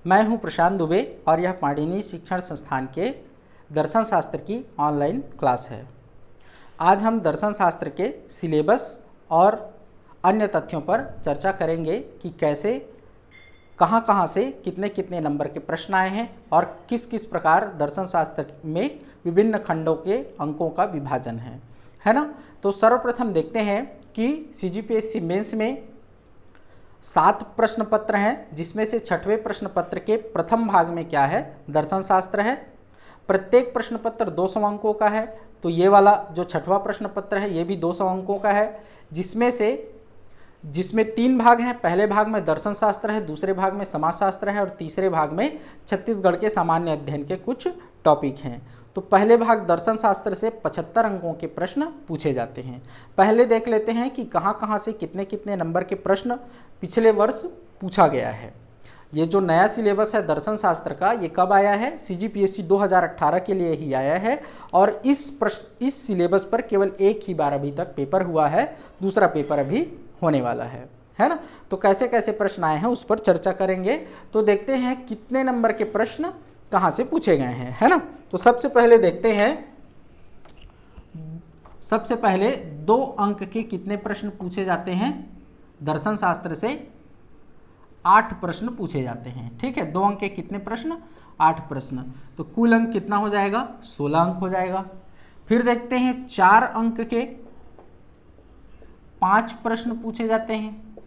मैं हूं प्रशांत दुबे और यह पाणिनि शिक्षण संस्थान के दर्शन शास्त्र की ऑनलाइन क्लास है। आज हम दर्शन शास्त्र के सिलेबस और अन्य तथ्यों पर चर्चा करेंगे कि कैसे कहाँ से कितने कितने नंबर के प्रश्न आए हैं और किस किस प्रकार दर्शन शास्त्र में विभिन्न खंडों के अंकों का विभाजन है ना। तो सर्वप्रथम देखते हैं कि CGPSC मेंस में 7 प्रश्न पत्र हैं, जिसमें से 6वें प्रश्न पत्र के प्रथम भाग में क्या है, दर्शन शास्त्र है। प्रत्येक प्रश्न पत्र 200 अंकों का है। तो ये वाला जो 6वां प्रश्न पत्र है ये भी 200 अंकों का है, जिसमें 3 भाग हैं। पहले भाग में दर्शन शास्त्र है, दूसरे भाग में समाजशास्त्र है और तीसरे भाग में छत्तीसगढ़ के सामान्य अध्ययन के कुछ टॉपिक हैं। तो पहले भाग दर्शन शास्त्र से 75 अंकों के प्रश्न पूछे जाते हैं। पहले देख लेते हैं कि कहाँ से कितने कितने नंबर के प्रश्न पिछले वर्ष पूछा गया है। ये जो नया सिलेबस है दर्शन शास्त्र का, ये कब आया है, CGPSC 2018 के लिए ही आया है और इस सिलेबस पर केवल एक ही बार अभी तक पेपर हुआ है, दूसरा पेपर अभी होने वाला है ना। तो कैसे कैसे प्रश्न आए हैं उस पर चर्चा करेंगे। तो देखते हैं कितने नंबर के प्रश्न कहाँ से पूछे गए हैं, है ना। तो सबसे पहले देखते हैं, सबसे पहले 2 अंक के कितने प्रश्न पूछे जाते हैं। दर्शन शास्त्र से 8 प्रश्न पूछे जाते हैं, ठीक है। 2 अंक के कितने प्रश्न, 8 प्रश्न। तो कुल अंक कितना हो जाएगा, 16 अंक हो जाएगा। फिर देखते हैं 4 अंक के 5 प्रश्न पूछे जाते हैं।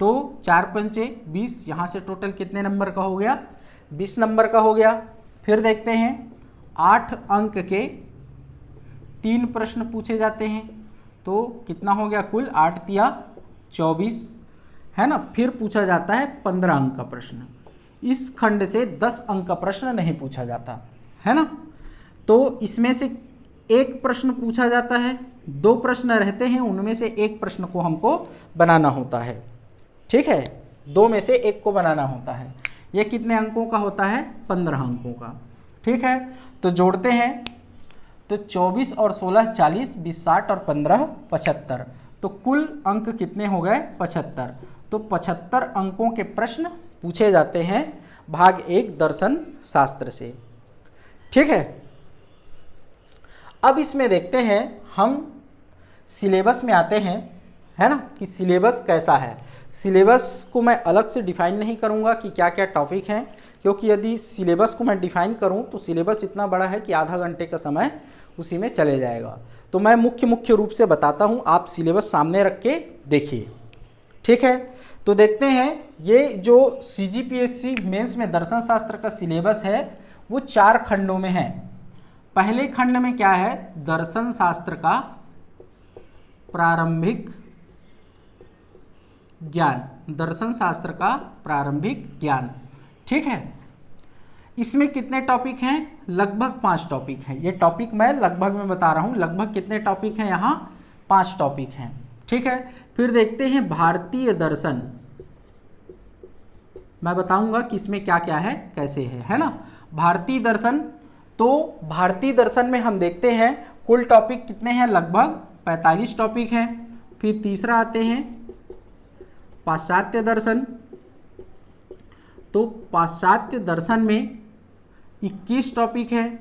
तो 4 पंचे 20, यहाँ से टोटल कितने नंबर का हो गया, 20 नंबर का हो गया। फिर देखते हैं 8 अंक के 3 प्रश्न पूछे जाते हैं। तो कितना हो गया कुल, 8 तिया 24, है ना। फिर पूछा जाता है 15 अंक का प्रश्न। इस खंड से 10 अंक का प्रश्न नहीं पूछा जाता, है ना। तो इसमें से एक प्रश्न पूछा जाता है, 2 प्रश्न रहते हैं, उनमें से एक प्रश्न को हमको बनाना होता है, ठीक है। 2 में से एक को बनाना होता है। ये कितने अंकों का होता है, 15 अंकों का, ठीक है। तो जोड़ते हैं, तो 24 और 16 40, 20 60 और 15 75। तो कुल अंक कितने हो गए, 75। तो 75 अंकों के प्रश्न पूछे जाते हैं भाग 1 दर्शन शास्त्र से, ठीक है। अब इसमें देखते हैं, हम सिलेबस में आते हैं, है ना, कि सिलेबस कैसा है। सिलेबस को मैं अलग से डिफाइन नहीं करूंगा कि क्या क्या टॉपिक हैं, क्योंकि यदि सिलेबस को मैं डिफाइन करूं तो सिलेबस इतना बड़ा है कि आधा घंटे का समय उसी में चले जाएगा। तो मैं मुख्य रूप से बताता हूं, आप सिलेबस सामने रख के देखिए, ठीक है। तो देखते हैं, ये जो CGPSC मेंस में दर्शन शास्त्र का सिलेबस है वो 4 खंडों में है। पहले खंड में क्या है, दर्शन शास्त्र का प्रारंभिक ज्ञान, दर्शन शास्त्र का प्रारंभिक ज्ञान, ठीक है। इसमें कितने टॉपिक हैं, लगभग 5 टॉपिक हैं। ये टॉपिक मैं लगभग में बता रहा हूं, लगभग कितने टॉपिक हैं, यहाँ 5 टॉपिक हैं, ठीक है। फिर देखते हैं भारतीय दर्शन, मैं बताऊंगा कि इसमें क्या क्या है, कैसे है ना। भारतीय दर्शन, तो भारतीय दर्शन में हम देखते हैं कुल टॉपिक कितने हैं, लगभग 45 टॉपिक हैं। फिर तीसरा आते हैं पाश्चात्य दर्शन, तो पाश्चात्य दर्शन में 21 टॉपिक है।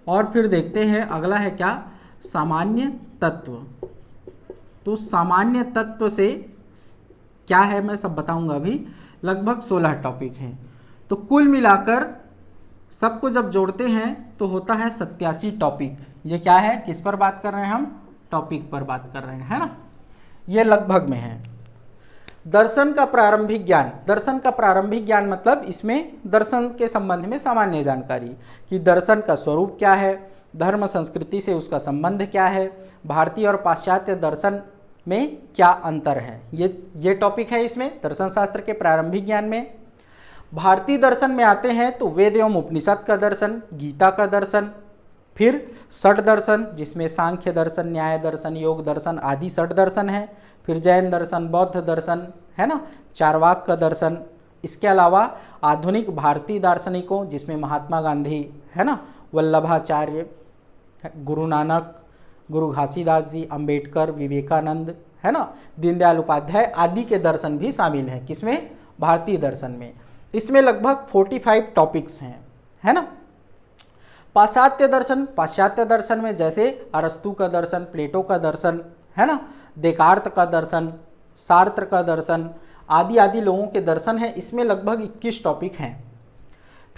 और फिर देखते हैं अगला है क्या, सामान्य तत्व। तो सामान्य तत्व से क्या है मैं सब बताऊंगा अभी, लगभग 16 टॉपिक हैं। तो कुल मिलाकर सबको जब जोड़ते हैं तो होता है 87 टॉपिक। ये क्या है, किस पर बात कर रहे हैं हम, टॉपिक पर बात कर रहे हैं, है ना। ये लगभग में है। दर्शन का प्रारंभिक ज्ञान, दर्शन का प्रारंभिक ज्ञान मतलब इसमें दर्शन के संबंध में सामान्य जानकारी, कि दर्शन का स्वरूप क्या है, धर्म संस्कृति से उसका संबंध क्या है, भारतीय और पाश्चात्य दर्शन में क्या अंतर है, ये टॉपिक है इसमें दर्शन शास्त्र के प्रारंभिक ज्ञान में। भारतीय दर्शन में आते हैं तो वेद एवं उपनिषद का दर्शन, गीता का दर्शन, फिर षट दर्शन जिसमें सांख्य दर्शन, न्याय दर्शन, योग दर्शन आदि षट दर्शन है। फिर जैन दर्शन, बौद्ध दर्शन, है ना, चारवाक का दर्शन। इसके अलावा आधुनिक भारतीय दार्शनिकों जिसमें महात्मा गांधी, है ना, वल्लभाचार्य, गुरु नानक, गुरु घासीदास जी, अंबेडकर, विवेकानंद, है ना, दीनदयाल उपाध्याय आदि के दर्शन भी शामिल हैं, किसमें, भारतीय दर्शन में। इसमें लगभग 45 टॉपिक्स हैं, है ना। पाश्चात्य दर्शन में जैसे अरस्तु का दर्शन, प्लेटो का दर्शन, है ना, देकार्त का दर्शन, सार्त्र का दर्शन, आदि आदि लोगों के दर्शन हैं। इसमें लगभग 21 टॉपिक हैं।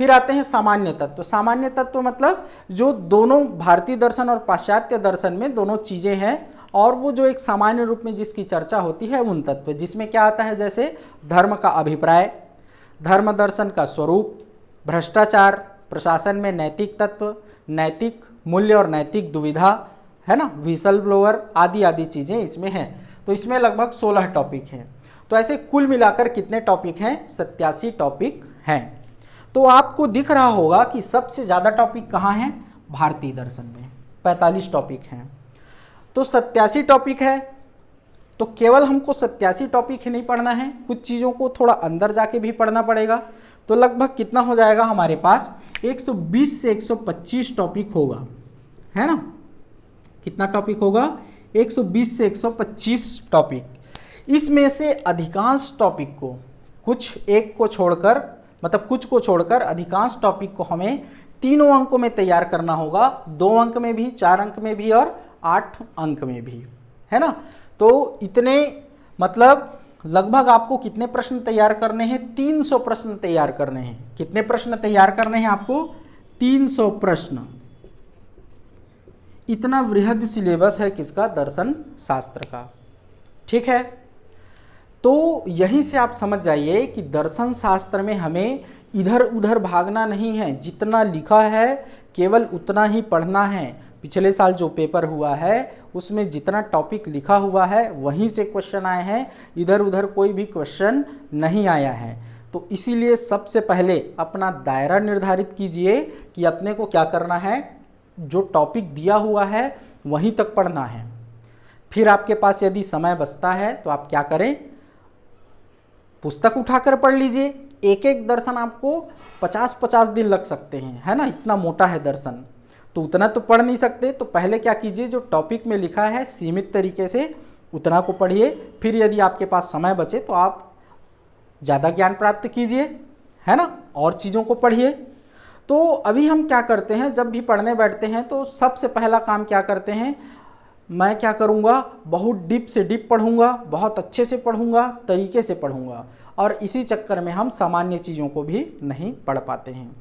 फिर आते हैं सामान्य तत्व। सामान्य तत्व मतलब जो दोनों भारतीय दर्शन और पाश्चात्य दर्शन में दोनों चीज़ें हैं, और वो जो एक सामान्य रूप में जिसकी चर्चा होती है उन तत्व, जिसमें क्या आता है, जैसे धर्म का अभिप्राय, धर्म दर्शन का स्वरूप, भ्रष्टाचार, प्रशासन में नैतिक तत्व, नैतिक मूल्य और नैतिक दुविधा, है ना, व्हिसल ब्लोअर, आदि आदि चीज़ें इसमें हैं। तो इसमें लगभग 16 टॉपिक हैं। तो ऐसे कुल मिलाकर कितने टॉपिक हैं? 87 टॉपिक हैं। तो आपको दिख रहा होगा कि सबसे ज़्यादा टॉपिक कहाँ हैं? भारतीय दर्शन में 45 टॉपिक हैं। तो 87 टॉपिक है, तो केवल हमको 87 टॉपिक ही नहीं पढ़ना है, कुछ चीज़ों को थोड़ा अंदर जाके भी पढ़ना पड़ेगा। तो लगभग कितना हो जाएगा हमारे पास? 120 से 125 टॉपिक होगा, है ना। कितना टॉपिक होगा? 120 से 125 टॉपिक। इसमें से अधिकांश टॉपिक को, कुछ एक को छोड़कर, मतलब कुछ को छोड़कर अधिकांश टॉपिक को हमें तीनों अंकों में तैयार करना होगा, 2 अंक में भी, 4 अंक में भी और 8 अंक में भी, है ना। तो इतने, मतलब लगभग आपको कितने प्रश्न तैयार करने हैं? 300 प्रश्न तैयार करने हैं। कितने प्रश्न तैयार करने हैं आपको? 300 प्रश्न। इतना वृहद सिलेबस है किसका? दर्शन शास्त्र का। ठीक है, तो यहीं से आप समझ जाइए कि दर्शन शास्त्र में हमें इधर उधर भागना नहीं है, जितना लिखा है केवल उतना ही पढ़ना है। पिछले साल जो पेपर हुआ है उसमें जितना टॉपिक लिखा हुआ है वहीं से क्वेश्चन आए हैं, इधर उधर कोई भी क्वेश्चन नहीं आया है। तो इसीलिए सबसे पहले अपना दायरा निर्धारित कीजिए कि अपने को क्या करना है, जो टॉपिक दिया हुआ है वहीं तक पढ़ना है। फिर आपके पास यदि समय बचता है तो आप क्या करें, पुस्तक उठाकर पढ़ लीजिए। एक एक दर्शन आपको 50-50 दिन लग सकते हैं, है ना, इतना मोटा है दर्शन, तो उतना तो पढ़ नहीं सकते। तो पहले क्या कीजिए, जो टॉपिक में लिखा है सीमित तरीके से उतना को पढ़िए। फिर यदि आपके पास समय बचे तो आप ज़्यादा ज्ञान प्राप्त कीजिए, है ना, और चीज़ों को पढ़िए। तो अभी हम क्या करते हैं, जब भी पढ़ने बैठते हैं तो सबसे पहला काम क्या करते हैं, मैं क्या करूँगा, बहुत डीप से डीप पढ़ूँगा, बहुत अच्छे से पढ़ूँगा, तरीके से पढ़ूँगा, और इसी चक्कर में हम सामान्य चीज़ों को भी नहीं पढ़ पाते हैं।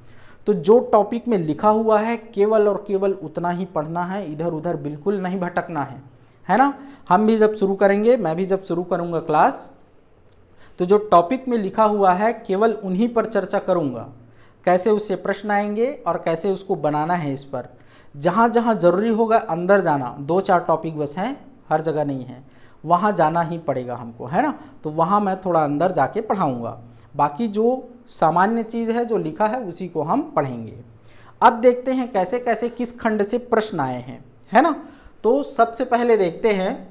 तो जो टॉपिक में लिखा हुआ है केवल और केवल उतना ही पढ़ना है, इधर उधर बिल्कुल नहीं भटकना है ना। हम भी जब शुरू करेंगे, मैं भी जब शुरू करूँगा क्लास, तो जो टॉपिक में लिखा हुआ है केवल उन्हीं पर चर्चा करूँगा, कैसे उससे प्रश्न आएंगे और कैसे उसको बनाना है। इस पर जहाँ जहाँ ज़रूरी होगा अंदर जाना, 2-4 टॉपिक बस हैं, हर जगह नहीं है, वहाँ जाना ही पड़ेगा हमको, है ना। तो वहाँ मैं थोड़ा अंदर जाके पढ़ाऊँगा, बाकी जो सामान्य चीज़ है जो लिखा है उसी को हम पढ़ेंगे। अब देखते हैं कैसे कैसे किस खंड से प्रश्न आए हैं, है ना। तो सबसे पहले देखते हैं,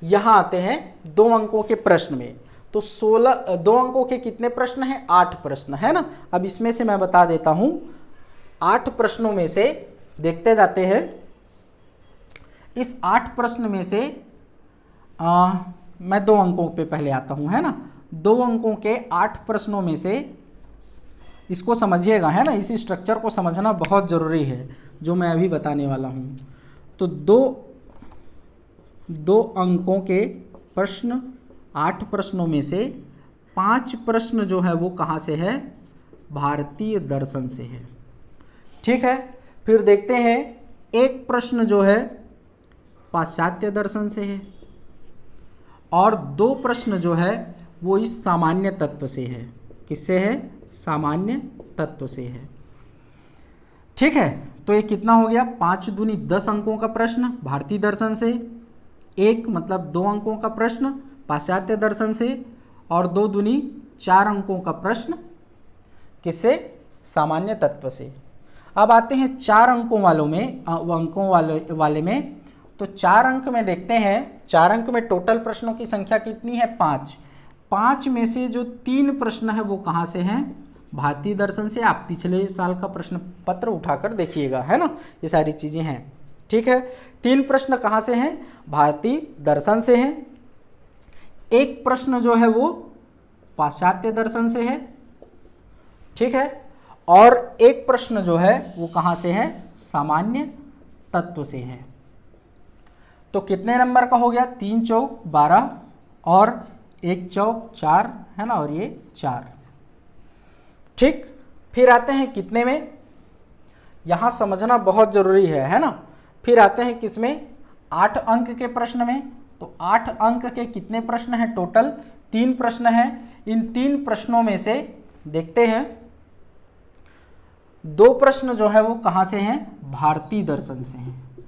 यहाँ आते हैं 2 अंकों के प्रश्न में। तो 2 अंकों के कितने प्रश्न हैं? 8 प्रश्न, है ना। अब इसमें से मैं बता देता हूँ, 8 प्रश्नों में से देखते जाते हैं। इस 8 प्रश्न में से मैं 2 अंकों पे पहले आता हूँ, है ना। 2 अंकों के 8 प्रश्नों में से, इसको समझिएगा, है ना, इस स्ट्रक्चर को समझना बहुत ज़रूरी है जो मैं अभी बताने वाला हूँ। तो 2 अंकों के प्रश्न, 8 प्रश्नों में से 5 प्रश्न जो है वो कहाँ से है? भारतीय दर्शन से है। ठीक है, फिर देखते हैं, 1 प्रश्न जो है पाश्चात्य दर्शन से है, और 2 प्रश्न जो है वो इस सामान्य तत्व से है। किससे है? सामान्य तत्व से है। ठीक है, तो ये कितना हो गया? 5 दूनी 10 अंकों का प्रश्न भारतीय दर्शन से, 1 मतलब 2 अंकों का प्रश्न पाश्चात्य दर्शन से, और 2 दूनी 4 अंकों का प्रश्न किससे? सामान्य तत्व से। अब आते हैं 4 अंकों वाले में। तो 4 अंक में देखते हैं, 4 अंक में टोटल प्रश्नों की संख्या कितनी है? 5। 5 में से जो 3 प्रश्न है वो कहाँ से हैं? भारतीय दर्शन से। आप पिछले साल का प्रश्न पत्र उठाकर देखिएगा, है ना, ये सारी चीज़ें हैं। ठीक है, 3 प्रश्न कहाँ से हैं? भारतीय दर्शन से हैं। 1 प्रश्न जो है वो पाश्चात्य दर्शन से है, ठीक है। और एक प्रश्न जो है वो कहाँ से है, सामान्य तत्व से है। तो कितने नंबर का हो गया, 3 चौक 12 और 1 चौक 4 है ना, और ये 4, ठीक। फिर आते हैं कितने में, यहाँ समझना बहुत जरूरी है ना। फिर आते हैं किसमें, 8 अंक के प्रश्न में। तो 8 अंक के कितने प्रश्न हैं टोटल, 3 प्रश्न हैं। इन 3 प्रश्नों में से देखते हैं 2 प्रश्न जो है वो कहाँ से हैं, भारतीय दर्शन से हैं,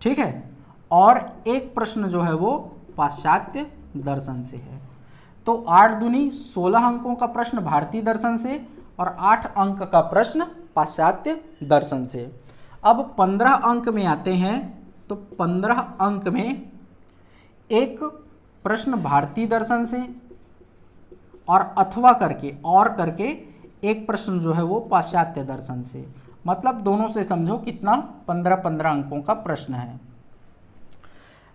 ठीक है। और एक प्रश्न जो है वो पाश्चात्य दर्शन से है। तो 8 दूनी 16 अंकों का प्रश्न भारतीय दर्शन से और 8 अंक का प्रश्न पाश्चात्य दर्शन से। अब 15 अंक में आते हैं। तो 15 अंक में एक प्रश्न भारतीय दर्शन से और अथवा करके और करके एक प्रश्न जो है वो पाश्चात्य दर्शन से। मतलब दोनों से समझो कितना, 15-15 अंकों का प्रश्न है।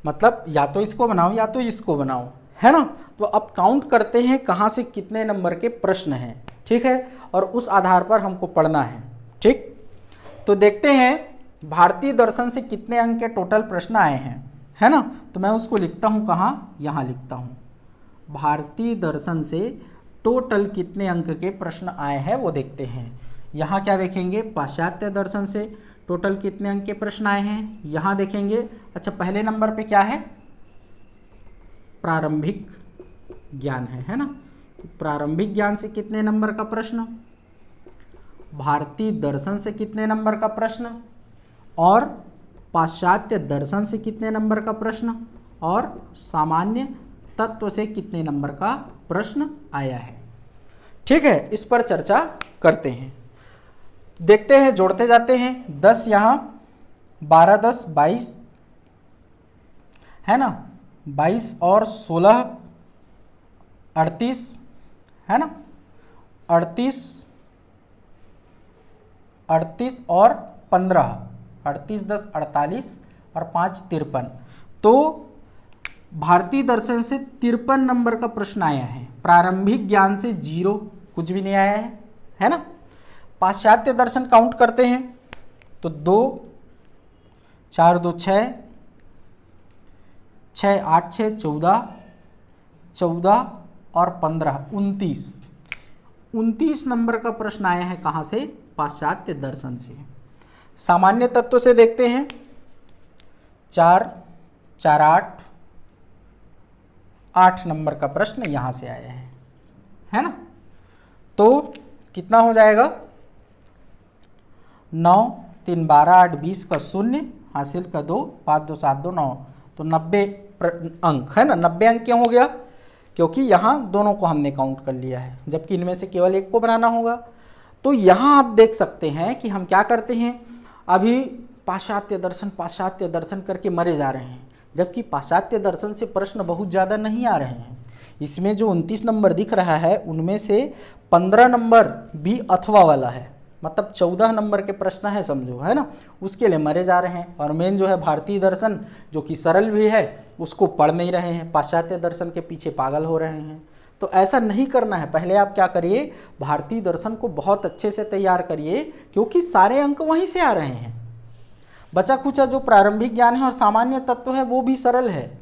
मतलब या तो इसको बनाओ या तो इसको बनाओ, है ना। तो अब काउंट करते हैं कहाँ से कितने नंबर के प्रश्न हैं, ठीक है, और उस आधार पर हमको पढ़ना है, ठीक। तो देखते हैं भारतीय दर्शन से कितने अंक के टोटल प्रश्न आए हैं, है ना। तो मैं उसको लिखता हूँ कहाँ, यहाँ लिखता हूँ, भारतीय दर्शन से टोटल कितने अंक के प्रश्न आए हैं वो देखते हैं। यहाँ क्या देखेंगे, पाश्चात्य दर्शन से टोटल कितने अंक के प्रश्न आए हैं, यहाँ देखेंगे। अच्छा, पहले नंबर पे क्या है, प्रारंभिक ज्ञान है ना। प्रारंभिक ज्ञान से कितने नंबर का प्रश्न, भारतीय दर्शन से कितने नंबर का प्रश्न, और पाश्चात्य दर्शन से कितने नंबर का प्रश्न, और सामान्य तत्व से कितने नंबर का प्रश्न आया है, ठीक है। इस पर चर्चा करते हैं, देखते हैं, जोड़ते जाते हैं। 10 यहाँ, 12 10 22 है ना, 22 और 16 38 है ना, 38 और 15, 38 10 48 और 5 53। तो भारतीय दर्शन से 53 नंबर का प्रश्न आया है। प्रारंभिक ज्ञान से 0, कुछ भी नहीं आया है ना। पाश्चात्य दर्शन काउंट करते हैं तो 2 4 2 6 6 8 6 14 और 15 29 नंबर का प्रश्न आया है कहाँ से, पाश्चात्य दर्शन से। सामान्य तत्व से देखते हैं, 4 4 8 नंबर का प्रश्न यहाँ से आया है ना। तो कितना हो जाएगा, 9 3 12 8 20 का 0, हासिल का 2, 5 2 7 2 9। तो 90 अंक है ना। 90 अंक क्यों हो गया, क्योंकि यहाँ दोनों को हमने काउंट कर लिया है, जबकि इनमें से केवल एक को बनाना होगा। तो यहाँ आप देख सकते हैं कि हम क्या करते हैं, अभी पाश्चात्य दर्शन करके मरे जा रहे हैं, जबकि पाश्चात्य दर्शन से प्रश्न बहुत ज़्यादा नहीं आ रहे हैं। इसमें जो 29 नंबर दिख रहा है उनमें से 15 नंबर भी अथवा वाला है, मतलब 14 नंबर के प्रश्न है समझो, है ना। उसके लिए मरे जा रहे हैं। और मेन जो है भारतीय दर्शन, जो कि सरल भी है, उसको पढ़ नहीं रहे हैं, पाश्चात्य दर्शन के पीछे पागल हो रहे हैं। तो ऐसा नहीं करना है। पहले आप क्या करिए, भारतीय दर्शन को बहुत अच्छे से तैयार करिए, क्योंकि सारे अंक वहीं से आ रहे हैं। बचा खुचा जो प्रारंभिक ज्ञान है और सामान्य तत्व है वो भी सरल है,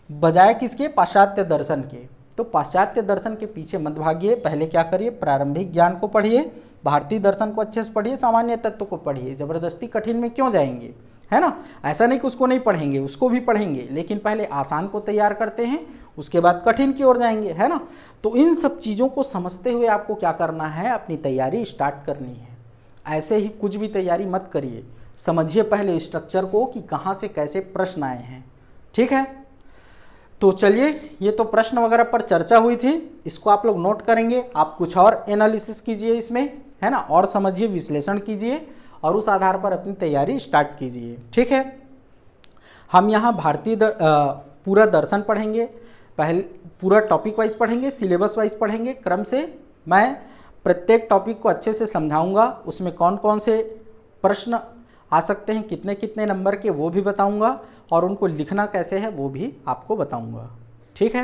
बजाय किसके, पाश्चात्य दर्शन के। तो पाश्चात्य दर्शन के पीछे मत भागिए, पहले क्या करिए, प्रारंभिक ज्ञान को पढ़िए, भारतीय दर्शन को अच्छे से पढ़िए, सामान्य तत्व को पढ़िए। जबरदस्ती कठिन में क्यों जाएंगे, है ना। ऐसा नहीं कि उसको नहीं पढ़ेंगे, उसको भी पढ़ेंगे, लेकिन पहले आसान को तैयार करते हैं, उसके बाद कठिन की ओर जाएंगे, है ना। तो इन सब चीज़ों को समझते हुए आपको क्या करना है, अपनी तैयारी स्टार्ट करनी है। ऐसे ही कुछ भी तैयारी मत करिए, समझिए पहले स्ट्रक्चर को कि कहाँ से कैसे प्रश्न आए हैं, ठीक है। तो चलिए, ये तो प्रश्न वगैरह पर चर्चा हुई थी, इसको आप लोग नोट करेंगे। आप कुछ और एनालिसिस कीजिए इसमें, है ना, और समझिए, विश्लेषण कीजिए और उस आधार पर अपनी तैयारी स्टार्ट कीजिए, ठीक है। हम यहाँ भारतीय पूरा दर्शन पढ़ेंगे, पहले पूरा टॉपिक वाइज पढ़ेंगे, सिलेबस वाइज पढ़ेंगे क्रम से। मैं प्रत्येक टॉपिक को अच्छे से समझाऊंगा, उसमें कौन कौन से प्रश्न आ सकते हैं, कितने कितने नंबर के, वो भी बताऊंगा, और उनको लिखना कैसे है वो भी आपको बताऊंगा, ठीक है।